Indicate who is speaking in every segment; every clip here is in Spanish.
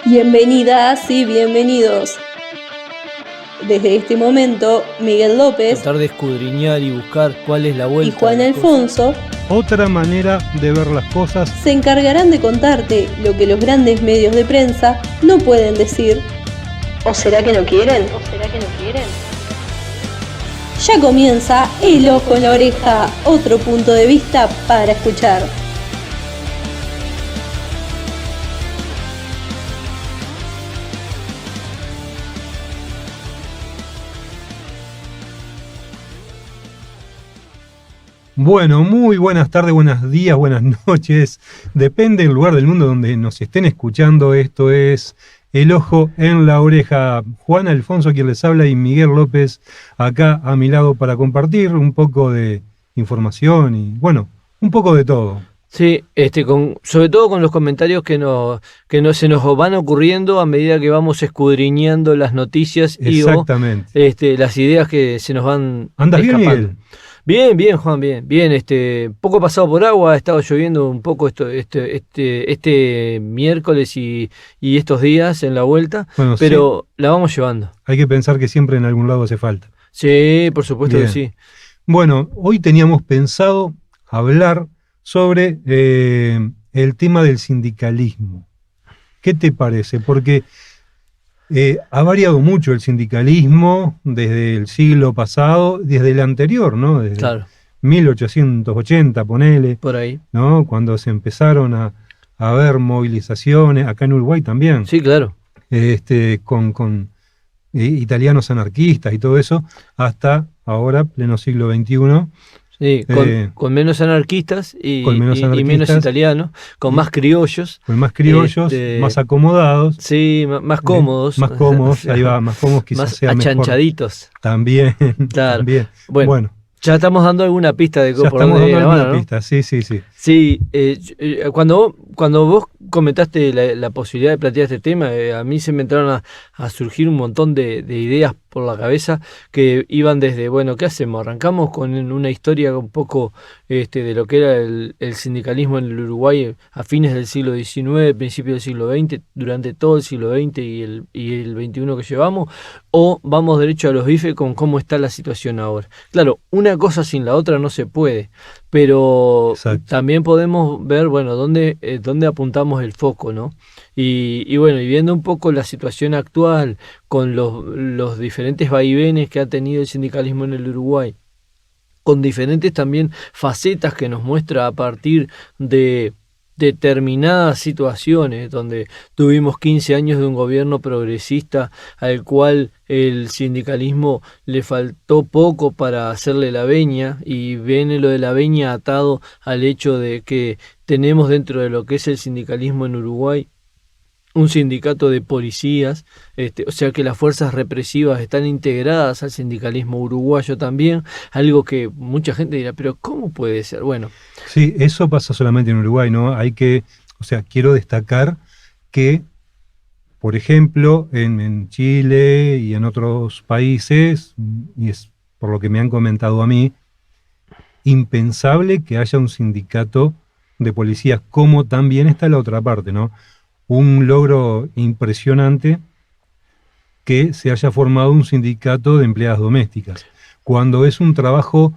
Speaker 1: Bienvenidas y bienvenidos. Desde este momento, Miguel López,
Speaker 2: tratar de escudriñar y buscar cuál es la vuelta,
Speaker 1: y Juan Alfonso,
Speaker 3: otra manera de ver las cosas,
Speaker 1: se encargarán de contarte lo que los grandes medios de prensa no pueden decir. ¿O será que no quieren? Ya comienza El Ojo en la Oreja, otro punto de vista para escuchar.
Speaker 3: Bueno, muy buenas tardes, buenos días, buenas noches. Depende del lugar del mundo donde nos estén escuchando. Esto es El Ojo en la Oreja. Juan Alfonso quien les habla y Miguel López acá a mi lado para compartir un poco de información y, bueno, un poco de todo.
Speaker 2: Sí, sobre todo con los comentarios que se nos van ocurriendo a medida que vamos escudriñando las noticias y las ideas que se nos van
Speaker 3: ¿Andas
Speaker 2: escapando.
Speaker 3: bien, Miguel?
Speaker 2: Bien, Juan, bien. Poco pasado por agua, ha estado lloviendo un poco este miércoles y estos días en la vuelta, bueno, pero sí, la vamos llevando.
Speaker 3: Hay que pensar que siempre en algún lado hace falta.
Speaker 2: Sí, por supuesto bien. Que sí.
Speaker 3: Bueno, hoy teníamos pensado hablar sobre el tema del sindicalismo. ¿Qué te parece? Porque ha variado mucho el sindicalismo desde el siglo pasado, desde el anterior, ¿no? Desde
Speaker 2: claro.
Speaker 3: 1880, ponele.
Speaker 2: Por ahí.
Speaker 3: ¿No? Cuando se empezaron a ver movilizaciones, acá en Uruguay también.
Speaker 2: Sí, claro.
Speaker 3: Con italianos anarquistas y todo eso, hasta ahora, pleno siglo XXI.
Speaker 2: Sí, con menos anarquistas y menos italianos, con más criollos.
Speaker 3: Con más criollos, más acomodados.
Speaker 2: Sí, más cómodos.
Speaker 3: Más cómodos, ahí va, más cómodos quizás
Speaker 2: más
Speaker 3: sea
Speaker 2: achanchaditos.
Speaker 3: Mejor. También,
Speaker 2: claro.
Speaker 3: También.
Speaker 2: Bueno, ya estamos dando alguna pista de
Speaker 3: por dónde viene la mano, ¿no? Pista. Sí.
Speaker 2: Sí, cuando vos comentaste la posibilidad de plantear este tema, a mí se me entraron a surgir un montón de ideas por la cabeza que iban desde, bueno, ¿qué hacemos? Arrancamos con una historia un poco de lo que era el sindicalismo en el Uruguay a fines del siglo XIX, principios del siglo XX, durante todo el siglo XX y el XXI que llevamos, o vamos derecho a los bifes con cómo está la situación ahora. Claro, una cosa sin la otra no se puede, pero exacto. También podemos ver, bueno, dónde apuntamos el foco, ¿no? Y bueno, y viendo un poco la situación actual con los diferentes vaivenes que ha tenido el sindicalismo en el Uruguay, con diferentes también facetas que nos muestra a partir de determinadas situaciones donde tuvimos 15 años de un gobierno progresista al cual el sindicalismo le faltó poco para hacerle la veña, y viene lo de la veña atado al hecho de que tenemos dentro de lo que es el sindicalismo en Uruguay un sindicato de policías, o sea que las fuerzas represivas están integradas al sindicalismo uruguayo también, algo que mucha gente dirá, pero ¿cómo puede ser? Bueno.
Speaker 3: Sí, eso pasa solamente en Uruguay, ¿no? Quiero destacar que, por ejemplo, en Chile y en otros países, y es por lo que me han comentado a mí, impensable que haya un sindicato de policías, como también está la otra parte, ¿no? Un logro impresionante que se haya formado un sindicato de empleadas domésticas, cuando es un trabajo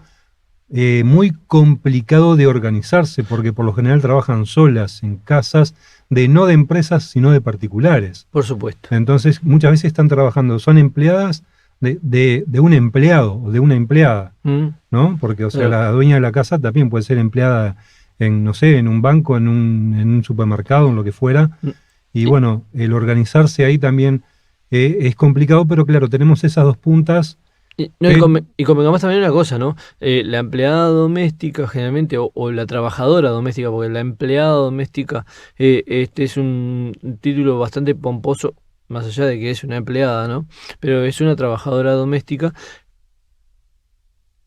Speaker 3: muy complicado de organizarse, porque por lo general trabajan solas en casas no de empresas, sino de particulares.
Speaker 2: Por supuesto.
Speaker 3: Entonces, muchas veces están trabajando, son empleadas de un empleado o de una empleada, ¿no? Porque, la dueña de la casa también puede ser empleada en un banco, en un supermercado, en lo que fuera. Y bueno, el organizarse ahí también es complicado, pero claro, tenemos esas dos puntas.
Speaker 2: Y convengamos también una cosa, ¿no? La empleada doméstica generalmente, o la trabajadora doméstica, porque la empleada doméstica es un título bastante pomposo, más allá de que es una empleada, ¿no? Pero es una trabajadora doméstica.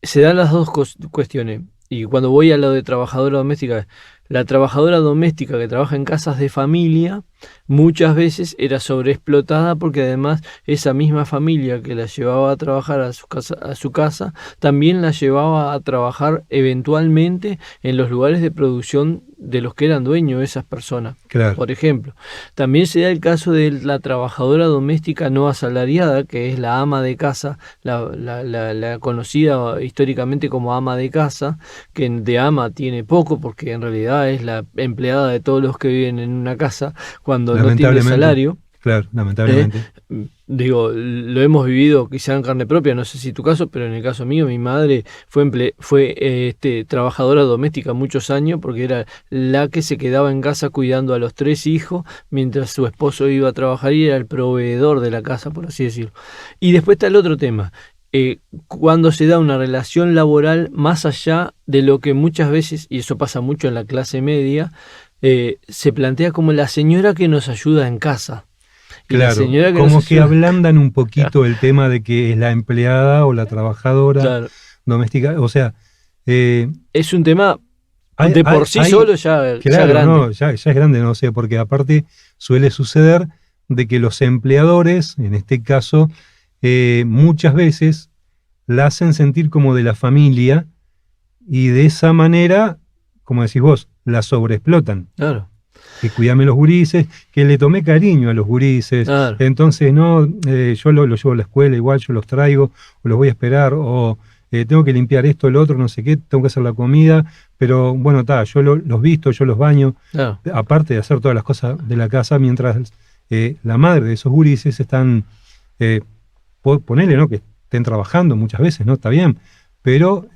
Speaker 2: Se dan las dos cuestiones. Y cuando voy a lo de trabajadora doméstica, la trabajadora doméstica que trabaja en casas de familia muchas veces era sobreexplotada porque además esa misma familia que la llevaba a trabajar a su casa también la llevaba a trabajar eventualmente en los lugares de producción de los que eran dueños esas personas.
Speaker 3: Claro.
Speaker 2: Por ejemplo, también se da el caso de la trabajadora doméstica no asalariada, que es la ama de casa, la conocida históricamente como ama de casa, que de ama tiene poco porque en realidad es la empleada de todos los que viven en una casa cuando no tiene salario.
Speaker 3: Claro, lamentablemente.
Speaker 2: Digo, lo hemos vivido quizá en carne propia, no sé si tu caso, pero en el caso mío, mi madre fue trabajadora doméstica muchos años porque era la que se quedaba en casa cuidando a los 3 hijos mientras su esposo iba a trabajar y era el proveedor de la casa, por así decirlo. Y después está el otro tema. Cuando se da una relación laboral más allá de lo que muchas veces, y eso pasa mucho en la clase media, se plantea como la señora que nos ayuda en casa.
Speaker 3: Claro, como que ablandan un poquito el tema de que es la empleada o la trabajadora doméstica. O sea,
Speaker 2: es un tema de por sí solo ya grande.
Speaker 3: No, ya es grande, no sé, porque aparte suele suceder de que los empleadores, en este caso, muchas veces la hacen sentir como de la familia y de esa manera, como decís vos, la sobreexplotan.
Speaker 2: Claro.
Speaker 3: Que cuidame los gurises, que le tomé cariño a los gurises. Claro. Entonces, no, yo los llevo a la escuela, igual yo los traigo, o los voy a esperar, o tengo que limpiar esto, el otro, no sé qué, tengo que hacer la comida, pero bueno, yo los visto, yo los baño, claro. Aparte de hacer todas las cosas de la casa, mientras la madre de esos gurises están, ponele, ¿no? Que estén trabajando muchas veces, ¿no? Está bien, pero,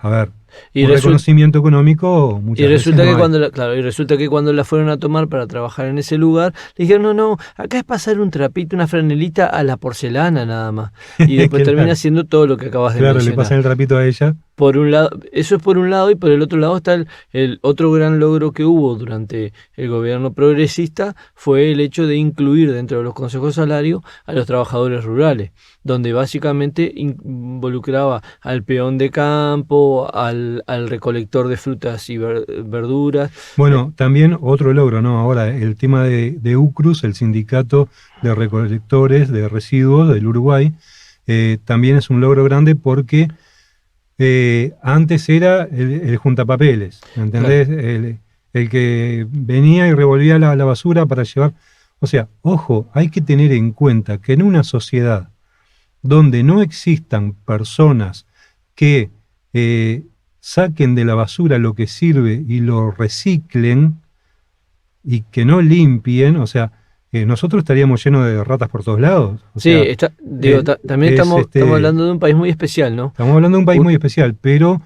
Speaker 3: a ver, y reconocimiento económico muchas
Speaker 2: resulta
Speaker 3: veces
Speaker 2: que y resulta que cuando la fueron a tomar para trabajar en ese lugar, le dijeron, no, acá es pasar un trapito, una franelita a la porcelana nada más. Y después termina haciendo todo lo que acabas de mencionar.
Speaker 3: Claro, le pasan el trapito a ella.
Speaker 2: Por un lado, eso es por un lado, y por el otro lado está el otro gran logro que hubo durante el gobierno progresista, fue el hecho de incluir dentro de los consejos salarios a los trabajadores rurales, donde básicamente involucraba al peón de campo, al recolector de frutas y verduras.
Speaker 3: Bueno, también otro logro, ¿no? Ahora, el tema de UCRUS, el sindicato de recolectores de residuos del Uruguay, también es un logro grande porque antes era el juntapapeles, ¿entendés? Claro. El que venía y revolvía la basura para llevar. O sea, ojo, hay que tener en cuenta que en una sociedad donde no existan personas que saquen de la basura lo que sirve y lo reciclen y que no limpien, o sea, nosotros estaríamos llenos de ratas por todos lados.
Speaker 2: También estamos hablando de un país muy especial, ¿no?
Speaker 3: Estamos hablando de un país muy especial, pero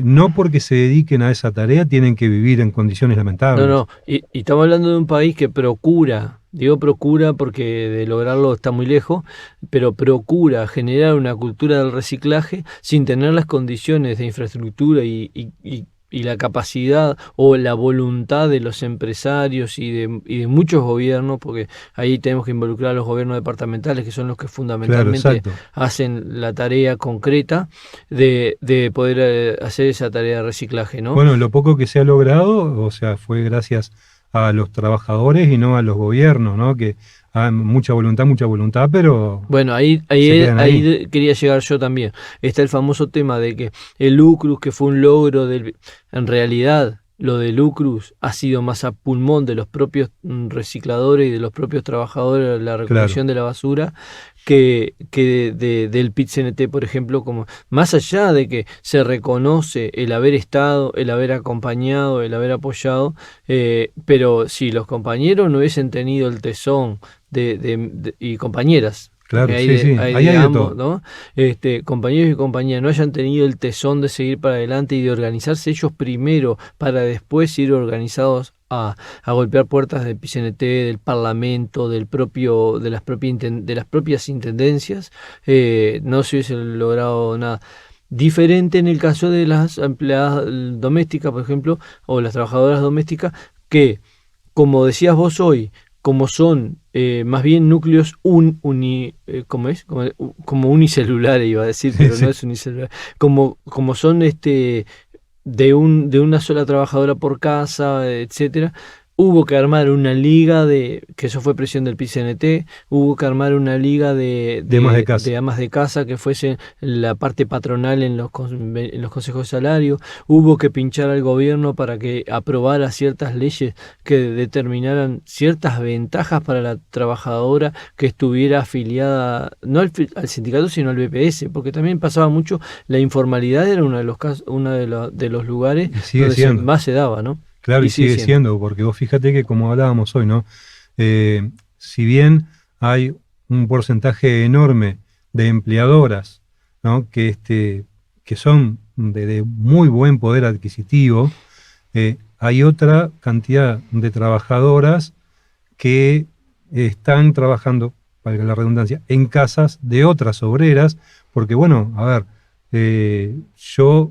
Speaker 3: no porque se dediquen a esa tarea tienen que vivir en condiciones lamentables.
Speaker 2: No, y estamos hablando de un país que procura, digo procura porque de lograrlo está muy lejos, pero procura generar una cultura del reciclaje sin tener las condiciones de infraestructura y la capacidad o la voluntad de los empresarios y de muchos gobiernos, porque ahí tenemos que involucrar a los gobiernos departamentales, que son los que fundamentalmente hacen la tarea concreta de poder hacer esa tarea de reciclaje, ¿no?
Speaker 3: Bueno, lo poco que se ha logrado, o sea, fue gracias a los trabajadores y no a los gobiernos, ¿no? Que mucha voluntad, pero...
Speaker 2: Bueno, ahí quería llegar yo también. Está el famoso tema de que el UCRUS, que fue un logro en realidad, lo del UCRUS ha sido más a pulmón de los propios recicladores y de los propios trabajadores de la recolección de la basura que del PIT-CNT, por ejemplo, como más allá de que se reconoce el haber estado, el haber acompañado, el haber apoyado, pero si los compañeros no hubiesen tenido el tesón y compañeras,
Speaker 3: claro,
Speaker 2: hay de ambos, ¿no? Compañeros y compañeras no hayan tenido el tesón de seguir para adelante y de organizarse ellos primero para después ir organizados a golpear puertas del PCNT, del Parlamento, de las propias intendencias, no se hubiese logrado nada. Diferente en el caso de las empleadas domésticas, por ejemplo, o las trabajadoras domésticas, que, como decías vos hoy, como son más bien núcleos como unicelulares, iba a decir, pero no es unicelular, como son de una sola trabajadora por casa, etcétera. Hubo que armar una liga que eso fue presión del PCNT, hubo que armar una liga
Speaker 3: De amas de casa.
Speaker 2: de amas de casa que fuese la parte patronal en en los consejos de salario, hubo que pinchar al gobierno para que aprobara ciertas leyes que determinaran ciertas ventajas para la trabajadora que estuviera afiliada, no al sindicato, sino al BPS, porque también pasaba mucho, la informalidad era uno de los casos, de los lugares
Speaker 3: Y sigue
Speaker 2: donde
Speaker 3: siendo.
Speaker 2: más se daba, ¿no?
Speaker 3: Claro, y sigue siendo, porque vos fíjate que como hablábamos hoy, ¿no? Si bien hay un porcentaje enorme de empleadoras, ¿no? Que son de muy buen poder adquisitivo, hay otra cantidad de trabajadoras que están trabajando, valga la redundancia, en casas de otras obreras, porque bueno, a ver, yo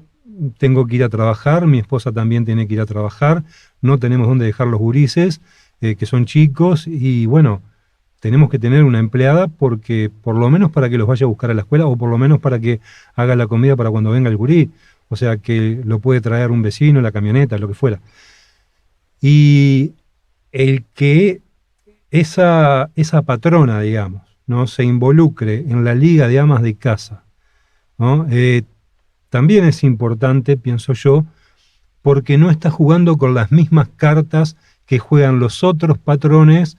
Speaker 3: tengo que ir a trabajar, mi esposa también tiene que ir a trabajar, no tenemos dónde dejar los gurises, que son chicos, y bueno, tenemos que tener una empleada porque por lo menos para que los vaya a buscar a la escuela o por lo menos para que haga la comida para cuando venga el gurí, o sea que lo puede traer un vecino, la camioneta, lo que fuera. Y el que esa patrona, digamos, ¿no? Se involucre en la liga de amas de casa, ¿no? También es importante, pienso yo, porque no está jugando con las mismas cartas que juegan los otros patrones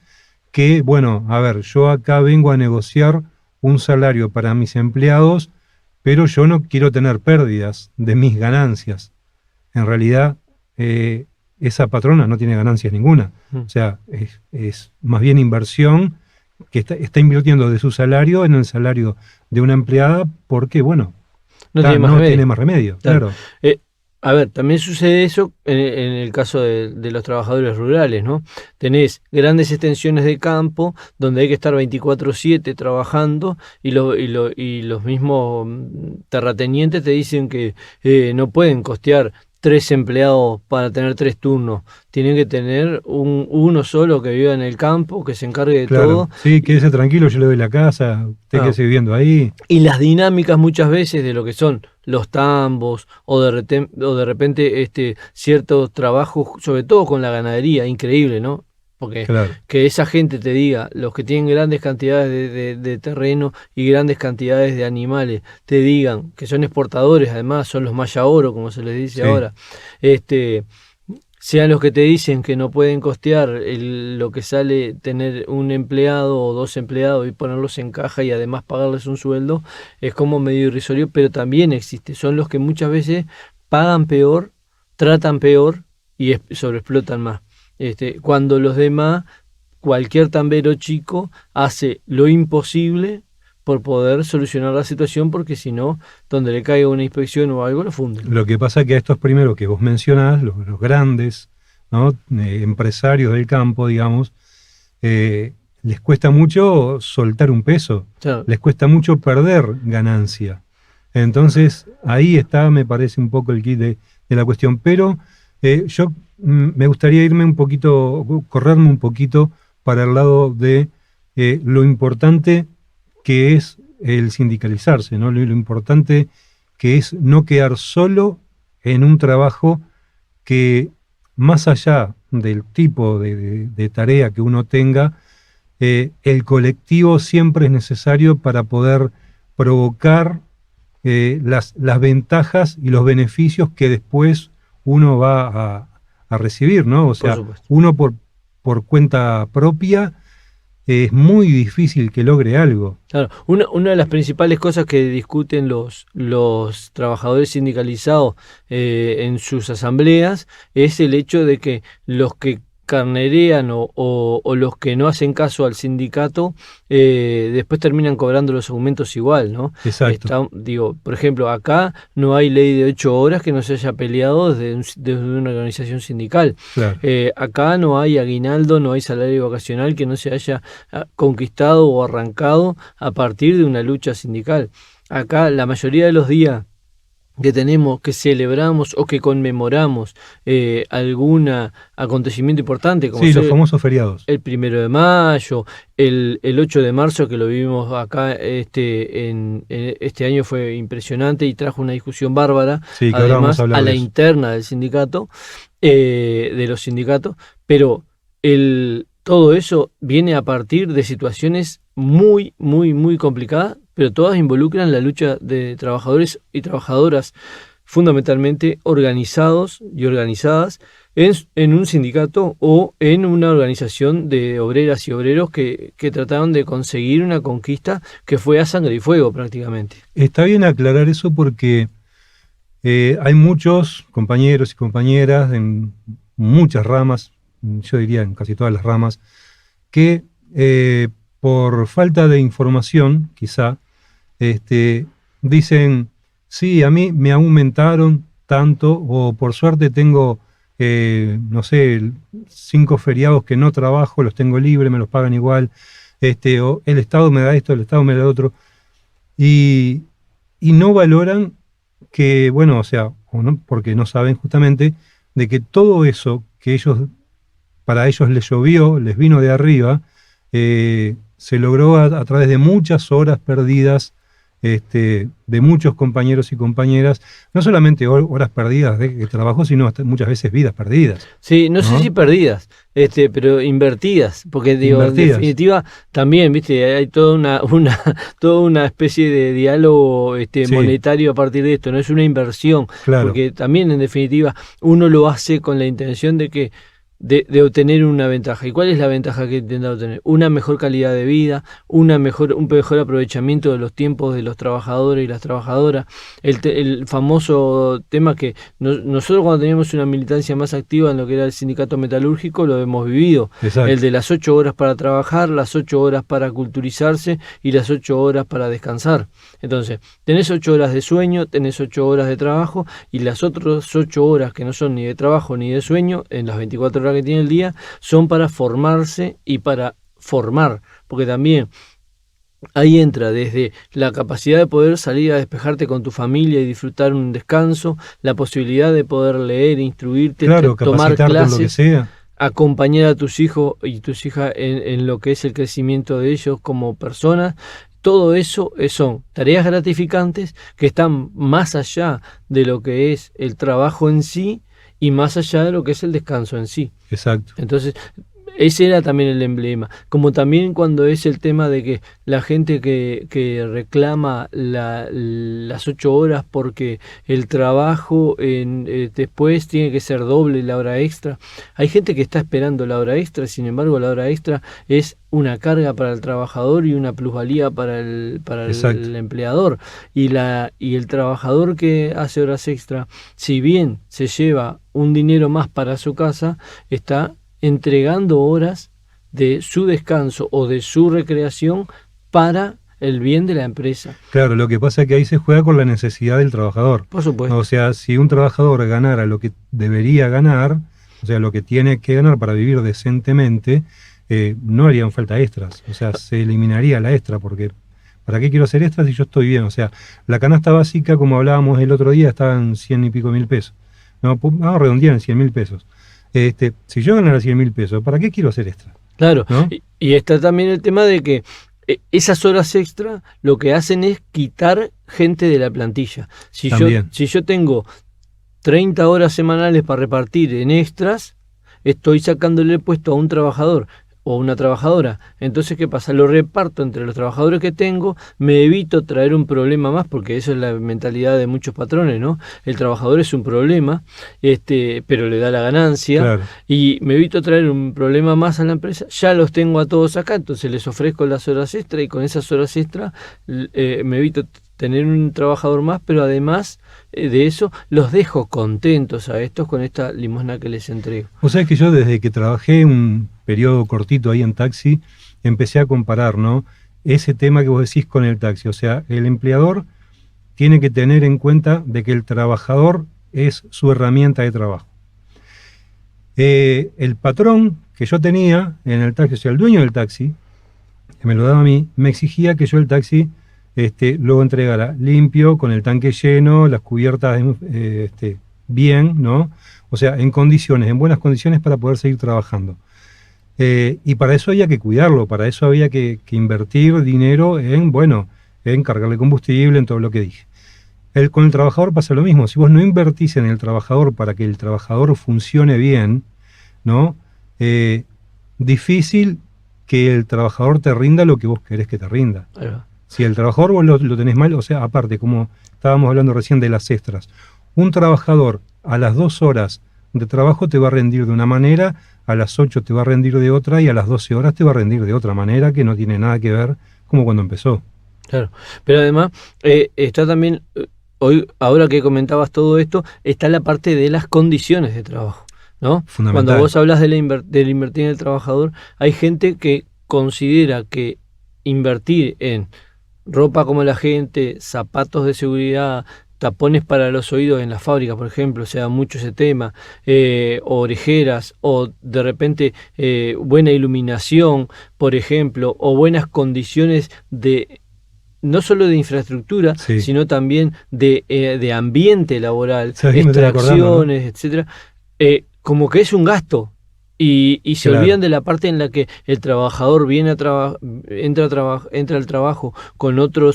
Speaker 3: que, bueno, a ver, yo acá vengo a negociar un salario para mis empleados, pero yo no quiero tener pérdidas de mis ganancias. En realidad, esa patrona no tiene ganancias ninguna. O sea, es más bien inversión que está invirtiendo de su salario en el salario de una empleada porque, bueno,
Speaker 2: no tiene más remedio.
Speaker 3: Claro.
Speaker 2: A ver, también sucede eso en el caso de los trabajadores rurales, ¿no? Tenés grandes extensiones de campo donde hay que estar 24/7 trabajando y los mismos terratenientes te dicen que no pueden costear 3 empleados para tener 3 turnos. Tienen que tener uno solo que viva en el campo, que se encargue de todo.
Speaker 3: Sí, quédese tranquilo, yo le doy la casa, usted quédese viviendo ahí.
Speaker 2: Y las dinámicas muchas veces de lo que son los tambos o de repente ciertos trabajos, sobre todo con la ganadería, increíble, ¿no? Porque que esa gente te diga, los que tienen grandes cantidades de terreno y grandes cantidades de animales, te digan que son exportadores, además son los maya oro, como se les dice ahora, sean los que te dicen que no pueden costear lo que sale tener un empleado o 2 empleados y ponerlos en caja y además pagarles un sueldo, es como medio irrisorio, pero también existe. Son los que muchas veces pagan peor, tratan peor y sobreexplotan más. Cuando los demás, cualquier tambero chico hace lo imposible por poder solucionar la situación, porque si no, donde le caiga una inspección o algo, lo funden.
Speaker 3: Lo que pasa es que a estos primeros que vos mencionás, los grandes, ¿no? Empresarios del campo, digamos, les cuesta mucho soltar un peso, les cuesta mucho perder ganancia. Entonces, ahí está, me parece, un poco el kit de la cuestión. Pero yo me gustaría correrme un poquito para el lado de lo importante que es el sindicalizarse, ¿no? Lo importante que es no quedar solo en un trabajo que, más allá del tipo de tarea que uno tenga, el colectivo siempre es necesario para poder provocar las ventajas y los beneficios que después uno va a recibir, ¿no? O sea, uno por cuenta propia es muy difícil que logre algo.
Speaker 2: Claro, una de las principales cosas que discuten los trabajadores sindicalizados en sus asambleas es el hecho de que los que carnerean o los que no hacen caso al sindicato después terminan cobrando los aumentos igual, ¿no?
Speaker 3: Exacto.
Speaker 2: Por ejemplo, acá no hay ley de 8 horas que no se haya peleado desde una organización sindical.
Speaker 3: Claro.
Speaker 2: Acá no hay aguinaldo, no hay salario vacacional que no se haya conquistado o arrancado a partir de una lucha sindical. Acá la mayoría de los días que tenemos, que celebramos o que conmemoramos algún acontecimiento importante, como
Speaker 3: Sí, los famosos feriados.
Speaker 2: el 1 de Mayo, el 8 de marzo, que lo vivimos acá en este año, fue impresionante y trajo una discusión bárbara,
Speaker 3: Sí, que ahora vamos
Speaker 2: además
Speaker 3: a hablar
Speaker 2: a la
Speaker 3: de eso.
Speaker 2: interna del sindicato, de los sindicatos, pero todo eso viene a partir de situaciones muy, muy, muy complicadas, pero todas involucran la lucha de trabajadores y trabajadoras, fundamentalmente organizados y organizadas en un sindicato o en una organización de obreras y obreros que trataron de conseguir una conquista que fue a sangre y fuego prácticamente.
Speaker 3: Está bien aclarar eso porque hay muchos compañeros y compañeras en muchas ramas, yo diría en casi todas las ramas, que por falta de información, quizá, dicen, sí, a mí me aumentaron tanto, o por suerte tengo, no sé, 5 feriados que no trabajo, los tengo libres, me los pagan igual, o el Estado me da esto, el Estado me da lo otro, y no valoran que, bueno, o sea, o no, porque no saben justamente de que todo eso que para ellos les llovió, les vino de arriba, se logró a través de muchas horas perdidas, de muchos compañeros y compañeras, no solamente horas perdidas de trabajo, sino hasta muchas veces vidas perdidas.
Speaker 2: Sí, no sé si perdidas, pero invertidas, porque digo, en definitiva también, viste, hay toda una especie de diálogo
Speaker 3: Sí.
Speaker 2: monetario a partir de esto, no es una inversión,
Speaker 3: Claro.
Speaker 2: porque también en definitiva uno lo hace con la intención de que de obtener una ventaja. ¿Y cuál es la ventaja que intenta obtener? Una mejor calidad de vida, un mejor aprovechamiento de los tiempos de los trabajadores y las trabajadoras. El famoso tema que nosotros cuando teníamos una militancia más activa en lo que era el sindicato metalúrgico lo hemos vivido.
Speaker 3: Exacto.
Speaker 2: El de las 8 horas para trabajar, las 8 horas para culturizarse y las 8 horas para descansar. Entonces, tenés 8 horas de sueño, tenés 8 horas de trabajo y las otras 8 horas que no son ni de trabajo ni de sueño, en las 24 horas que tiene el día, son para formarse y para formar, porque también ahí entra desde la capacidad de poder salir a despejarte con tu familia y disfrutar un descanso, la posibilidad de poder leer, instruirte,
Speaker 3: claro,
Speaker 2: tomar
Speaker 3: capacitarte en lo que
Speaker 2: clases,
Speaker 3: sea.
Speaker 2: acompañar a tus hijos y tus hijas en lo que es el crecimiento de ellos como personas. Todo eso son tareas gratificantes que están más allá de lo que es el trabajo en sí y más allá de lo que es el descanso en sí.
Speaker 3: Exacto.
Speaker 2: Entonces, ese era también el emblema. Como también cuando es el tema de que la gente que reclama las 8 horas porque el trabajo después tiene que ser doble la hora extra. Hay gente que está esperando la hora extra, sin embargo la hora extra es una carga para el trabajador y una plusvalía para el empleador. Y el trabajador que hace horas extra, si bien se lleva un dinero más para su casa, está entregando horas de su descanso o de su recreación para el bien de la empresa.
Speaker 3: Claro, lo que pasa es que ahí se juega con la necesidad del trabajador.
Speaker 2: Por supuesto.
Speaker 3: O sea, si un trabajador ganara lo que debería ganar, o sea, lo que tiene que ganar para vivir decentemente, no harían falta extras. O sea, se eliminaría la extra, porque ¿para qué quiero hacer extras si yo estoy bien? O sea, la canasta básica, como hablábamos el otro día, estaba en 100 y pico mil pesos. No, vamos a redondear en 100.000 pesos. Si yo ganara 100.000 pesos, ¿para qué quiero hacer extra?
Speaker 2: Claro,
Speaker 3: ¿no?
Speaker 2: y está también el tema de que esas horas extra lo que hacen es quitar gente de la plantilla. Si yo tengo 30 horas semanales para repartir en extras, estoy sacándole el puesto a un trabajador o una trabajadora. Entonces, ¿qué pasa? Lo reparto entre los trabajadores que tengo, me evito traer un problema más, porque eso es la mentalidad de muchos patrones, ¿no? El trabajador es un problema, pero le da la ganancia,
Speaker 3: Claro.
Speaker 2: y me evito traer un problema más a la empresa. Ya los tengo a todos acá, entonces les ofrezco las horas extra, y con esas horas extra me evito tener un trabajador más, pero además de eso los dejo contentos a estos con esta limosna que les entrego.
Speaker 3: O sea, que yo desde que trabajé un periodo cortito ahí en taxi, empecé a comparar, ¿no? Ese tema que vos decís con el taxi. O sea, el empleador tiene que tener en cuenta de que el trabajador es su herramienta de trabajo. El patrón que yo tenía en el taxi, o sea, el dueño del taxi, que me lo daba a mí, me exigía que yo el taxi luego entregará limpio, con el tanque lleno, las cubiertas bien, ¿no? O sea, en buenas condiciones para poder seguir trabajando. Y para eso había que cuidarlo, para eso había que invertir dinero en cargarle combustible, en todo lo que dije. Con el trabajador pasa lo mismo. Si vos no invertís en el trabajador para que el trabajador funcione bien, ¿no? Difícil que el trabajador te rinda lo que vos querés que te rinda. Si el trabajador vos lo tenés mal, o sea, aparte, como estábamos hablando recién de las extras, un trabajador a las 2 horas de trabajo te va a rendir de una manera, a las 8 te va a rendir de otra y a las 12 horas te va a rendir de otra manera que no tiene nada que ver como cuando empezó.
Speaker 2: Claro, pero además está también, ahora que comentabas todo esto, está la parte de las condiciones de trabajo, ¿no?
Speaker 3: Fundamental.
Speaker 2: Cuando vos hablas del invertir en el trabajador, hay gente que considera que invertir en ropa como la gente, zapatos de seguridad, tapones para los oídos en la fábrica, por ejemplo, se da mucho ese tema, o orejeras, o de repente buena iluminación, por ejemplo, o buenas condiciones de no solo de infraestructura,
Speaker 3: sí,
Speaker 2: sino también de ambiente laboral,
Speaker 3: ¿no?
Speaker 2: extracciones, etcétera, como que es un gasto. Y se olvidan de la parte en la que el trabajador viene entra al trabajo con otro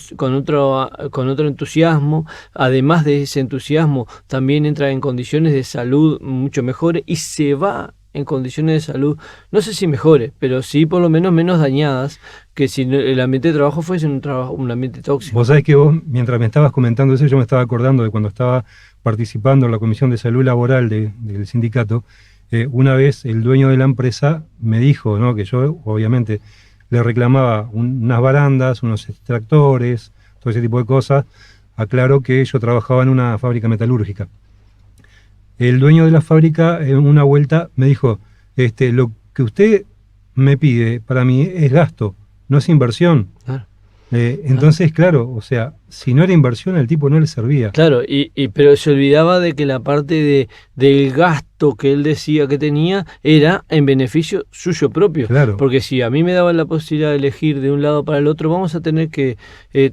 Speaker 2: entusiasmo. Además de ese entusiasmo, también entra en condiciones de salud mucho mejores y se va en condiciones de salud, no sé si mejores, pero sí por lo menos menos dañadas que si el ambiente de trabajo fuese un ambiente tóxico.
Speaker 3: Vos sabés que vos, mientras me estabas comentando eso, yo me estaba acordando de cuando estaba participando en la Comisión de Salud Laboral del sindicato. Una vez el dueño de la empresa me dijo, ¿no?, que yo obviamente le reclamaba unas barandas, unos extractores, todo ese tipo de cosas. Aclaro que yo trabajaba en una fábrica metalúrgica. El dueño de la fábrica en una vuelta me dijo, lo que usted me pide para mí es gasto, no es inversión.
Speaker 2: Claro.
Speaker 3: Entonces, claro, o sea, si no era inversión, al tipo no le servía.
Speaker 2: Claro, pero se olvidaba de que la parte del gasto que él decía que tenía era en beneficio suyo propio.
Speaker 3: Claro.
Speaker 2: Porque si a mí me daban la posibilidad de elegir de un lado para el otro, vamos a tener que de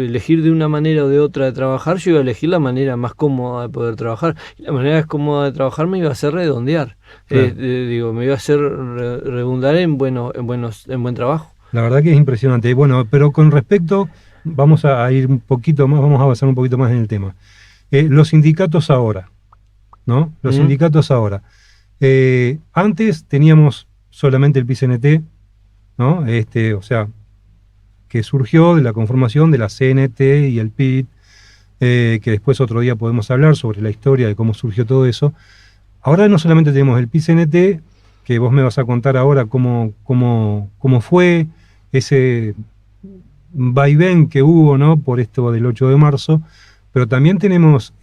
Speaker 2: elegir de una manera o de otra de trabajar. Yo iba a elegir la manera más cómoda de poder trabajar. Y la manera más cómoda de trabajar me iba a hacer redondear.
Speaker 3: Claro.
Speaker 2: Me iba a hacer redundar en buen trabajo.
Speaker 3: La verdad que es impresionante. Bueno, pero con respecto, vamos a ir un poquito más, vamos a avanzar un poquito más en el tema. Los sindicatos ahora, ¿no? Los sindicatos ahora. Antes teníamos solamente el PCNT, ¿no? O sea, que surgió de la conformación de la CNT y el PIT, que después otro día podemos hablar sobre la historia de cómo surgió todo eso. Ahora no solamente tenemos el PCNT, que vos me vas a contar ahora cómo fue ese vaivén que hubo, ¿no?, por esto del 8 de marzo, pero también tenemos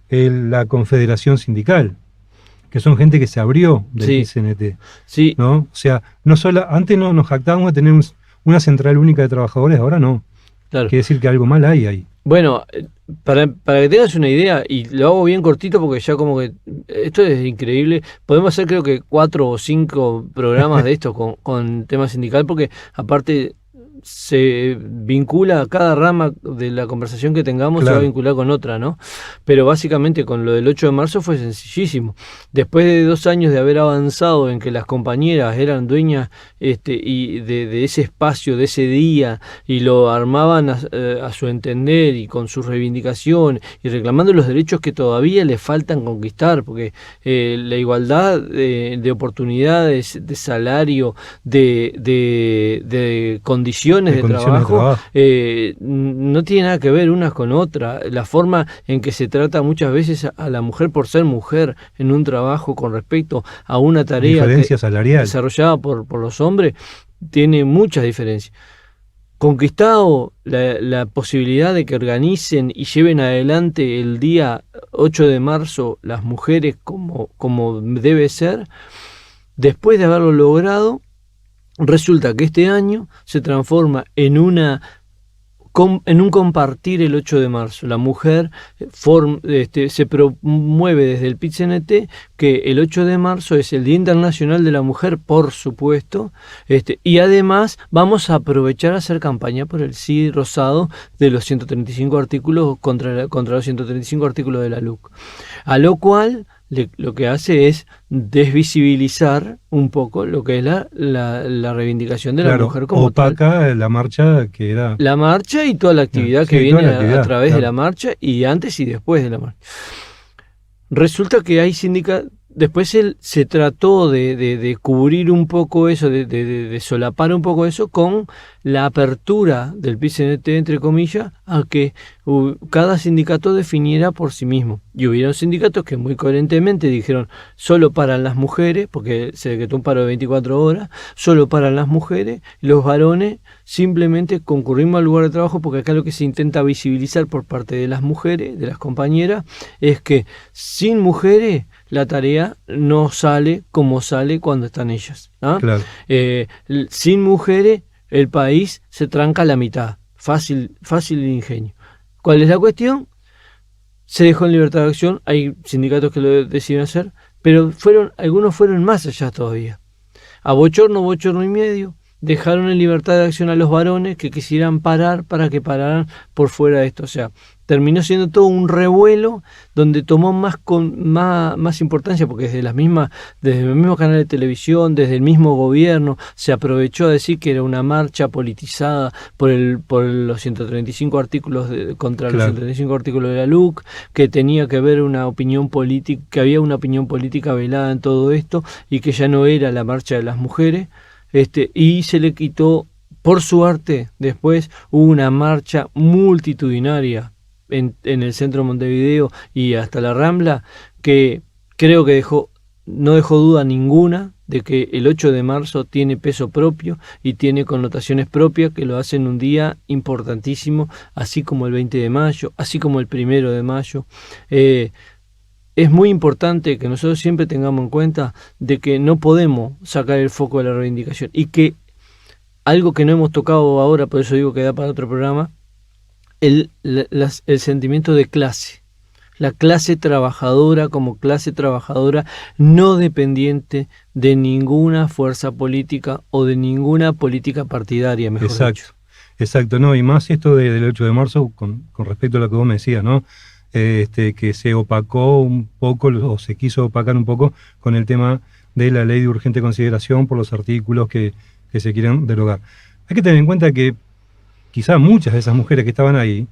Speaker 3: la Confederación Sindical, que son gente que se abrió del PCNT,
Speaker 2: sí,
Speaker 3: ¿no? O sea, antes no nos jactábamos de tener una central única de trabajadores, ahora no.
Speaker 2: Claro.
Speaker 3: Quiere decir que algo mal hay ahí.
Speaker 2: Bueno, para que tengas una idea, y lo hago bien cortito porque ya como que esto es increíble, podemos hacer creo que 4 o 5 programas de esto con tema sindical, porque aparte se vincula a cada rama de la conversación que tengamos, claro, se va a vincular con otra, ¿no? Pero básicamente con lo del 8 de marzo fue sencillísimo. Después de 2 años de haber avanzado en que las compañeras eran dueñas y de ese espacio, de ese día, y lo armaban a su entender y con sus reivindicaciones y reclamando los derechos que todavía le faltan conquistar, porque la igualdad de oportunidades, de salario, de condiciones de trabajo, no tiene nada que ver unas con otras. La forma en que se trata muchas veces a la mujer por ser mujer en un trabajo con respecto a una tarea desarrollada por los hombres tiene muchas diferencias. Conquistado la posibilidad de que organicen y lleven adelante el día 8 de marzo las mujeres como debe ser, después de haberlo logrado, resulta que este año se transforma en una en un compartir el 8 de marzo. La mujer se promueve desde el PIT-CNT que el 8 de marzo es el Día Internacional de la Mujer, por supuesto, y además vamos a aprovechar a hacer campaña por el sí rosado de los 135 artículos contra los 135 artículos de la LUC. A lo cual lo que hace es desvisibilizar un poco lo que es la reivindicación de la mujer como
Speaker 3: opaca
Speaker 2: tal.
Speaker 3: La marcha que era...
Speaker 2: La marcha y toda la actividad que viene a través de la marcha y antes y después de la marcha. Resulta que hay sindicatos... Después él se trató de cubrir un poco eso, de solapar un poco eso con la apertura del PIT-CNT, entre comillas, a que cada sindicato definiera por sí mismo. Y hubieron sindicatos que muy coherentemente dijeron solo para las mujeres, porque se decretó un paro de 24 horas, solo para las mujeres, los varones simplemente concurrimos al lugar de trabajo, porque acá lo que se intenta visibilizar por parte de las mujeres, de las compañeras, es que sin mujeres la tarea no sale como sale cuando están ellas, ¿no?
Speaker 3: Claro.
Speaker 2: Sin mujeres el país se tranca a la mitad. Fácil el ingenio. ¿Cuál es la cuestión? Se dejó en libertad de acción, hay sindicatos que lo decidieron hacer, pero algunos fueron más allá todavía. A bochorno y medio, dejaron en libertad de acción a los varones que quisieran parar para que pararan por fuera de esto. O sea, terminó siendo todo un revuelo donde tomó más importancia, porque desde el mismo canal de televisión, desde el mismo gobierno, se aprovechó a decir que era una marcha politizada por los 135 artículos contra los 135 artículos de la LUC, que tenía que ver una opinión política, que había una opinión política velada en todo esto y que ya no era la marcha de las mujeres. Y se le quitó, por suerte, después hubo una marcha multitudinaria en el centro de Montevideo y hasta la Rambla, que creo que no dejó duda ninguna de que el 8 de marzo tiene peso propio y tiene connotaciones propias que lo hacen un día importantísimo, así como el 20 de mayo, así como el 1 de mayo. Es muy importante que nosotros siempre tengamos en cuenta de que no podemos sacar el foco de la reivindicación y que algo que no hemos tocado ahora, por eso digo que da para otro programa, el sentimiento de clase. La clase trabajadora como clase trabajadora no dependiente de ninguna fuerza política o de ninguna política partidaria, mejor dicho.
Speaker 3: Exacto, no, y más esto del 8 de marzo con respecto a lo que vos me decías, ¿no? Que se opacó un poco, o se quiso opacar un poco con el tema de la ley de urgente consideración por los artículos que se quieren derogar. Hay que tener en cuenta que quizá muchas de esas mujeres que estaban ahí,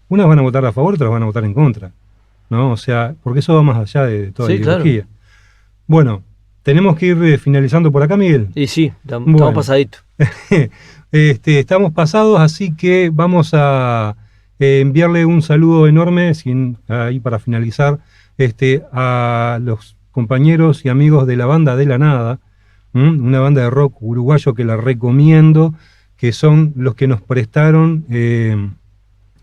Speaker 3: unas van a votar a favor, otras van a votar en contra, ¿no? O sea, porque eso va más allá de toda la ideología. Claro. Bueno, tenemos que ir finalizando por acá, Miguel.
Speaker 2: Y sí, estamos pasaditos.
Speaker 3: Estamos pasados, así que vamos a enviarle un saludo enorme, ahí para finalizar, a los compañeros y amigos de la banda De la Nada, una banda de rock uruguayo que la recomiendo, que son los que nos prestaron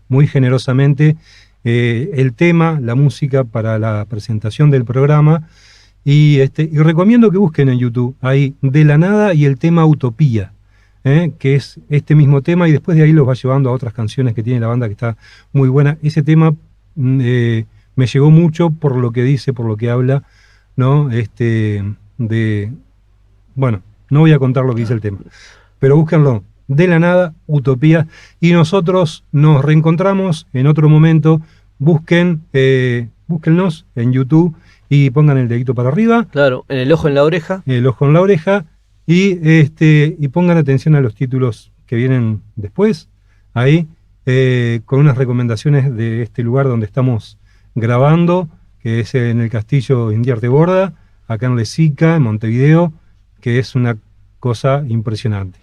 Speaker 3: muy generosamente el tema, la música para la presentación del programa, y recomiendo que busquen en YouTube ahí De la Nada y el tema Utopía, que es este mismo tema, y después de ahí los va llevando a otras canciones que tiene la banda que está muy buena. Ese tema me llegó mucho por lo que dice, por lo que habla, ¿no? Bueno, no voy a contar lo que dice el tema, pero búsquenlo, De la Nada, Utopía, y nosotros nos reencontramos en otro momento. Búsquennos en YouTube y pongan el dedito para arriba.
Speaker 2: Claro, en el ojo en la oreja.
Speaker 3: El ojo en la oreja. Y pongan atención a los títulos que vienen después, ahí, con unas recomendaciones de este lugar donde estamos grabando, que es en el Castillo Indiarte Borda, acá en Lezica, en Montevideo, que es una cosa impresionante.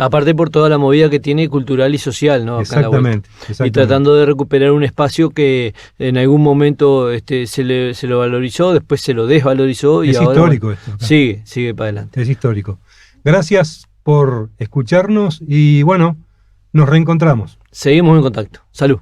Speaker 2: Aparte por toda la movida que tiene cultural y social, ¿no? Acá
Speaker 3: Exactamente.
Speaker 2: Y tratando de recuperar un espacio que en algún momento se lo valorizó, después se lo desvalorizó. Y
Speaker 3: es
Speaker 2: ahora,
Speaker 3: histórico esto.
Speaker 2: Sigue para adelante.
Speaker 3: Es histórico. Gracias por escucharnos y bueno, nos reencontramos.
Speaker 2: Seguimos en contacto. Salud.